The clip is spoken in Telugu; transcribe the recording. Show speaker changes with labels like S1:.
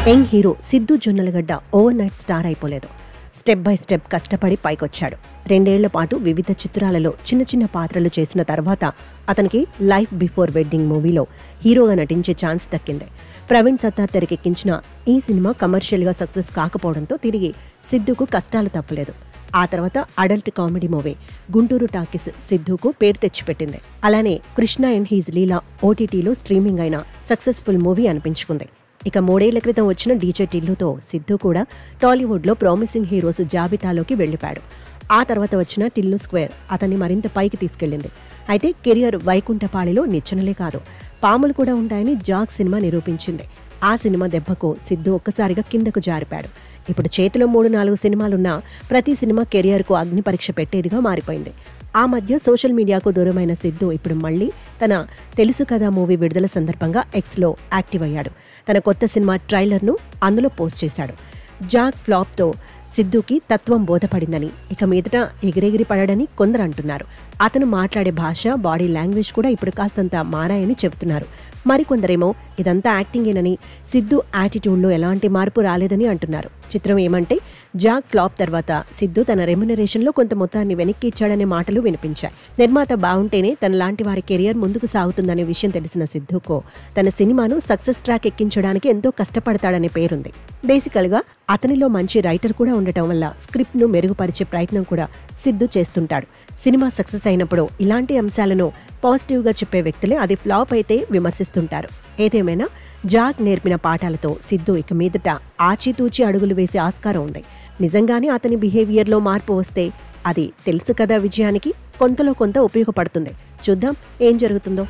S1: Young hero Siddhu Jonnalagadda over night star అయిపోలేదు. స్టెప్ బై స్టెప్ కష్టపడి పైకొచ్చాడు. 2 ఏళ్ల పాటు వివిధ చిత్రాలలో చిన్న చిన్న పాత్రలు చేసిన తర్వాత అతనికి లైఫ్ బిఫోర్ వెడ్డింగ్ మూవీలో హీరోగా నటించే ఛాన్స్ దక్కింది. ప్రవీణ్ సత్తార్ తెరకెక్కించిన ఈ సినిమా కమర్షియల్గా సక్సెస్ కాకపోవడంతో తిరిగి సిద్ధుకు కష్టాలు తప్పలేదు. ఆ తర్వాత adult comedy movie Guntur talkies సిద్ధుకు పేరు తెచ్చిపెట్టింది. అలానే కృష్ణ అండ్ హీజ్ లీలా ఓటీటీలో స్ట్రీమింగ్ అయిన సక్సెస్ఫుల్ మూవీ అనిపించుకుంది. ఇక 3 ఏళ్ల క్రితం వచ్చిన డీజే టిల్లుతో సిద్ధు కూడా టాలీవుడ్లో ప్రామిసింగ్ హీరోస్ జాబితాలోకి వెళ్ళిపాడు. ఆ తర్వాత వచ్చిన టిల్లు స్క్వేర్ అతన్ని మరింత పైకి తీసుకెళ్లింది. అయితే కెరియర్ వైకుంఠపాళిలో నిచ్చెనలే కాదు, పాములు కూడా ఉంటాయని జాగ్ సినిమా నిరూపించింది. ఆ సినిమా దెబ్బకు సిద్ధు ఒక్కసారిగా కిందకు జారిపాడు. ఇప్పుడు చేతిలో 3-4 సినిమాలున్నా ప్రతి సినిమా కెరియర్కు అగ్ని పరీక్ష పెట్టేదిగా మారిపోయింది. ఆ మధ్య సోషల్ మీడియాకు దూరమైన సిద్ధు ఇప్పుడు మళ్లీ తన తెలుసు కదా మూవీ విడుదల సందర్భంగా ఎక్స్లో యాక్టివ్ అయ్యాడు. తన కొత్త సినిమా ట్రైలర్ను అందులో పోస్ట్ చేశాడు. జాగ్ ఫ్లాప్తో సిద్ధుకి తత్వం బోధపడిందని, ఇక మీదట ఎగిరెగిరి పడడని కొందరు అంటున్నారు. అతను మాట్లాడే భాష, బాడీ లాంగ్వేజ్ కూడా ఇప్పుడు కాస్తంత మారాయని చెబుతున్నారు. మరికొందరేమో ఇదంతా యాక్టింగేనని, సిద్ధు యాటిట్యూడ్లో ఎలాంటి మార్పు రాలేదని అంటున్నారు. చిత్రం ఏమంటే జాగ్ ఫ్లాప్ తర్వాత సిద్ధు తన రెమ్యునరేషన్లో కొంత మొత్తాన్ని వెనక్కి ఇచ్చాడనే మాటలు వినిపించాయి. నిర్మాత బాగుంటేనే తన లాంటి వారి కెరియర్ ముందుకు సాగుతుందనే విషయం తెలిసిన సిద్ధుకు తన సినిమాను సక్సెస్ ట్రాక్ ఎక్కించడానికి ఎంతో కష్టపడతాడనే పేరుంది. బేసికల్గా అతనిలో మంచి రైటర్ కూడా ఉండటం వల్ల స్క్రిప్ట్ను మెరుగుపరిచే ప్రయత్నం కూడా సిద్ధు చేస్తుంటాడు. సినిమా సక్సెస్ అయినప్పుడు ఇలాంటి అంశాలను పాజిటివ్గా చెప్పే వ్యక్తులే అది ఫ్లాప్ అయితే విమర్శిస్తుంటారు. ఏదేమైనా జాగ్ నేర్పిన పాఠాలతో సిద్ధు ఇక మీదట ఆచితూచి అడుగులు వేసే ఆస్కారం ఉంది. నిజంగానే అతని బిహేవియర్లో మార్పు వస్తే అది తెలుసు కదా విజయానికి కొంతలో కొంత ఉపయోగపడుతుంది. చూద్దాం ఏం జరుగుతుందో.